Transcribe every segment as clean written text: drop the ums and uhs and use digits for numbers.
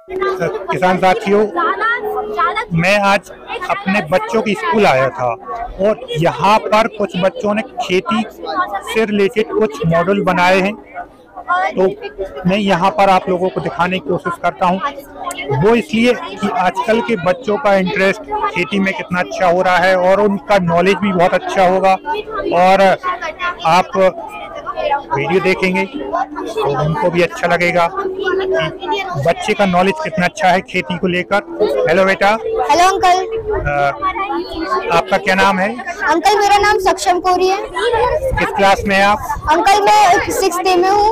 किसान साथियों, मैं आज अपने बच्चों के स्कूल आया था और यहाँ पर कुछ बच्चों ने खेती से रिलेटेड कुछ मॉडल बनाए हैं, तो मैं यहाँ पर आप लोगों को दिखाने की कोशिश करता हूँ। वो इसलिए कि आजकल के बच्चों का इंटरेस्ट खेती में कितना अच्छा हो रहा है और उनका नॉलेज भी बहुत अच्छा होगा, और आप वीडियो देखेंगे तो उनको भी अच्छा लगेगा कि बच्चे का नॉलेज कितना अच्छा है खेती को लेकर। हेलो बेटा। Hello uncle. आपका क्या नाम है? अंकल मेरा नाम सक्षम कोरी है। किस क्लास में है आप? अंकल मैं 6th में हूँ।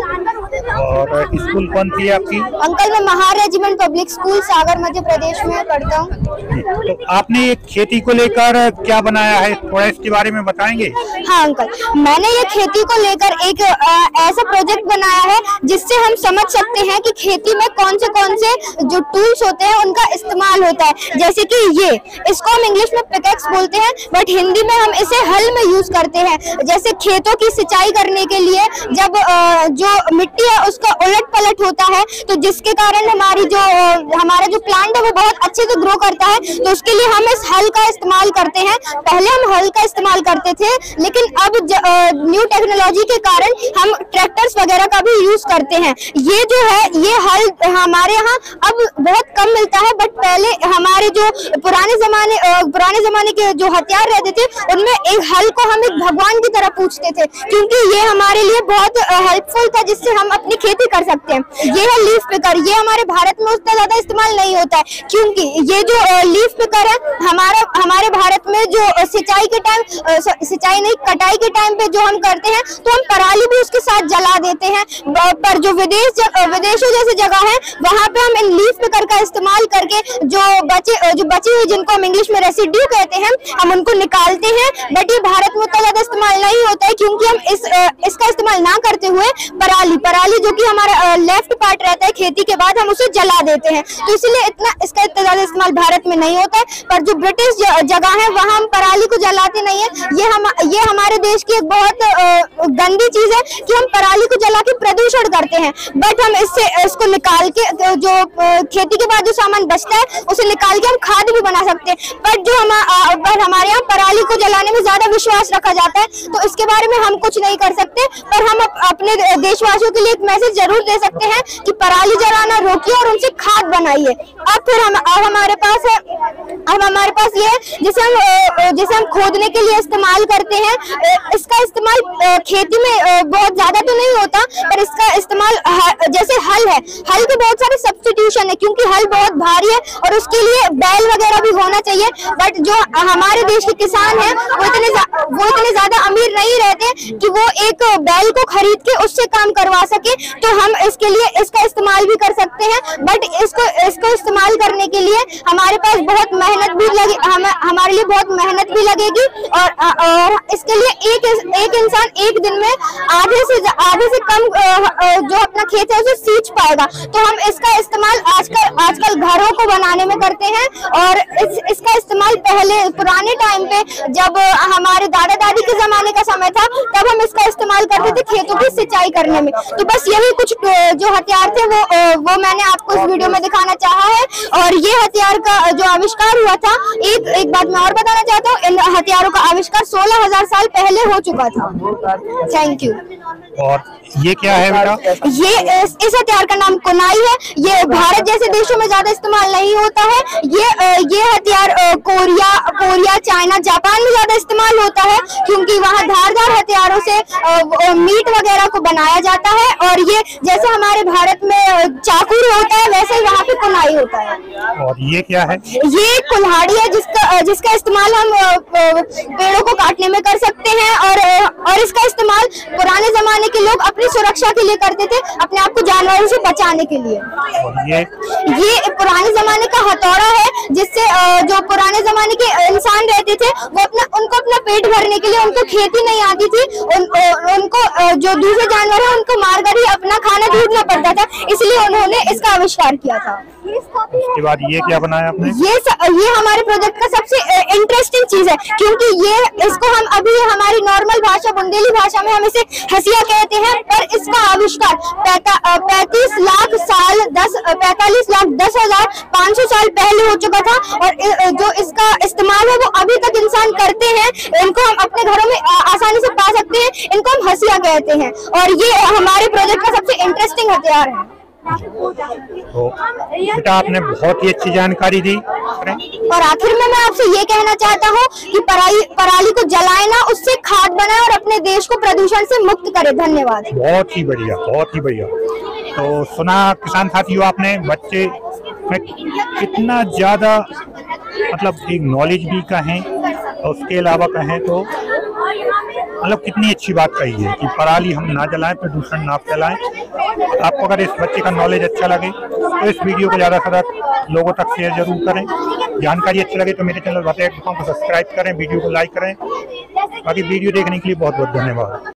और स्कूल कौन सी है आपकी? अंकल मैं महार रेजिमेंट पब्लिक स्कूल सागर मध्य प्रदेश में पढ़ता हूँ। तो आपने ये खेती को लेकर क्या बनाया है, थोड़ा इसके बारे में बताएंगे? हाँ अंकल, मैंने ये खेती को लेकर एक ऐसा प्रोजेक्ट बनाया है जिससे हम समझ सकते हैं कि खेती में कौन से जो टूल्स होते हैं उनका इस्तेमाल होता है। जैसे कि ये, इसको हम इंग्लिश में पिकैक्स बोलते हैं, बट हिंदी में हम इसे हल में यूज करते हैं। जैसे खेतों की सिंचाई करने के लिए जब जो मिट्टी है उसका उलट पलट होता है, तो जिसके कारण हमारा जो प्लांट है वो बहुत अच्छे से ग्रो करता है, तो उसके लिए हम इस हल का इस्तेमाल करते हैं। पहले हम हल का इस्तेमाल करते थे, लेकिन अब न्यू टेक्नोलॉजी के कारण हम ट्रैक्टर्स वगैरह का भी यूज करते हैं। ये जो है, ये हल हमारे यहाँ अब बहुत कम मिलता है, बट पहले हमारे जो पुराने जमाने के जो हथियार रहते थे उनमें एक हल को हम एक भगवान की तरह पूजते थे, क्योंकि ये हमारे लिए बहुत हेल्पफुल था, जिससे हम अपनी खेती कर सकते हैं। ये है लीफ पिकर। ये हमारे भारत में उतना ज्यादा इस्तेमाल नहीं होता है, क्योंकि ये जो लीफ पिकर है हमारे भारत में जो कटाई के टाइम पे जो हम करते हैं, तो हम पराली भी उसके साथ जला देते हैं। पर जो विदेशों जैसी जगह है वहाँ पे हम इन लीफ पिकर का इस्तेमाल करके जो बची हुई, जिनको हम इंग्लिश में रेसिड्यू कहते हैं, हम उनको निकालते हैं। बट ये भारत में उतना ज्यादा इस्तेमाल नहीं होता है, क्योंकि हम इसका इस्तेमाल ना करते हुए पराली जो कि हमारा लेफ्ट पार्ट रहता है खेती के बाद, हम उसे जला देते हैं, तो इसलिए इसका इतना ज्यादा इस्तेमाल भारत में नहीं होता है। पर जो ब्रिटिश जगह है वहाँ हम पराली को जलाते नहीं है। ये हमारे देश की एक बहुत गंदी चीज है कि हम पराली को जला के प्रदूषण करते हैं, बट हम इसको निकाल के जो खेती के बाद जो सामान बचता है उसे निकाल के हम खाद भी बना सकते हैं। पर जो हमारे यहाँ पराली को जलाने में ज्यादा विश्वास रखा जाता है, तो इसके बारे में हम कुछ नहीं कर सकते। पर हम अपने देशवासियों के लिए एक मैसेज जरूर दे सकते हैं कि पराली जलाना रोकिए और उनसे खाद बनाइए। अब फिर हमारे पास ये जिसे हम खोदने के लिए इस्तेमाल करते हैं, इसका इस्तेमाल खेती में बहुत ज्यादा तो नहीं होता, पर इसका इस्तेमाल जैसे हल है, हल के बहुत सारे सब्स्टिट्यूशन है, क्योंकि हल बहुत भारी है और उसके लिए बैल वगैरह भी होना चाहिए। बट जो हमारे देश के किसान हैं वो इतने ज्यादा अमीर नहीं रहते कि वो एक बैल को खरीद के उससे काम करवा सके, तो हम इसके लिए इसका इस्तेमाल भी कर सकते हैं। बट इसको इस्तेमाल करने के लिए हमारे पास बहुत मेहनत भी हमारे लिए बहुत मेहनत भी लगेगी, और इसके लिए एक इंसान एक दिन में आधे से कम जो अपना खेत है उसे सींच पाएगा। तो हम इसका इस्तेमाल आजकल घरों को बनाने में करते हैं, और इसका इस्तेमाल पहले पुराने टाइम पे जब हमारे दादा दादी के जमाने का समय था, तब हम इसका इस्तेमाल करते थे खेतों की सिंचाई करने में। तो बस यही कुछ जो हथियार थे वो मैंने आपको इस वीडियो में दिखाना चाहा है। और ये हथियार का जो आविष्कार हुआ था, एक बात मैं और बताना चाहता हूँ, इन हथियारों का आविष्कार 16,000 साल पहले हो चुका था। Thank you. और ये क्या है बेटा? ये इस हथियार का नाम कुनाई है। ये भारत जैसे देशों में ज्यादा इस्तेमाल नहीं होता है। ये हथियार कोरिया, चाइना, जापान में ज्यादा इस्तेमाल होता है, क्योंकि वहाँ धारदार हथियारों से मीट वगैरह को बनाया जाता है। और ये जैसे हमारे भारत में चाकू होता है, वैसे ही वहाँ पे कुनाई होता है। और ये क्या है? ये कुल्हाड़ी है, जिसका इस्तेमाल हम पेड़ों को काटने में कर सकते हैं, और इसका इस्तेमाल पुराने जमाने के लोग अपनी सुरक्षा के लिए करते थे, अपने आप को जानवरों से बचाने के लिए। ये पुराने जमाने का हथौड़ा है, जिससे जो पुराने जमाने के इंसान रहते थे उनको अपना पेट भरने के लिए, उनको खेती नहीं आती थी, उनको जो दूसरे जानवर है उनको मारकर ही अपना खाना ढूंढना पड़ता था, इसलिए उन्होंने इसका आविष्कार किया था। उसके बाद ये क्या बनाया आपने? ये हमारे प्रोजेक्ट का सबसे इंटरेस्टिंग चीज है, क्योंकि इसको हम अभी हमारी नॉर्मल भाषा बुंदेली भाषा में हम इसे हसिया कहते हैं, पर इसका आविष्कार 45 लाख 10,500 साल पहले हो चुका था। और जो इसका इस्तेमाल है वो अभी तक इंसान करते हैं। इनको हम अपने घरों में आसानी से पा सकते हैं। इनको हम हसिया कहते हैं और ये हमारे प्रोजेक्ट का सबसे इंटरेस्टिंग हथियार है। तो बेटा आपने बहुत ही अच्छी जानकारी दी। और आखिर में मैं आपसे ये कहना चाहता हूँ कि पराली को जलाए ना, उससे खाद बनाए और अपने देश को प्रदूषण से मुक्त करे। धन्यवाद। बहुत ही बढ़िया, बहुत ही बढ़िया। तो सुना किसान साथियों आपने, बच्चे में कितना ज्यादा मतलब एक नॉलेज भी कहें और उसके अलावा कहें तो मतलब कितनी अच्छी बात कही है कि पराली हम ना जलाएं, प्रदूषण ना फैलाएं। आपको अगर इस बच्चे का नॉलेज अच्छा लगे तो इस वीडियो को ज़्यादा से ज़्यादा लोगों तक शेयर जरूर करें। जानकारी अच्छी लगे तो मेरे चैनल बातें को सब्सक्राइब करें, वीडियो को लाइक करें। बाकी वीडियो देखने के लिए बहुत बहुत धन्यवाद।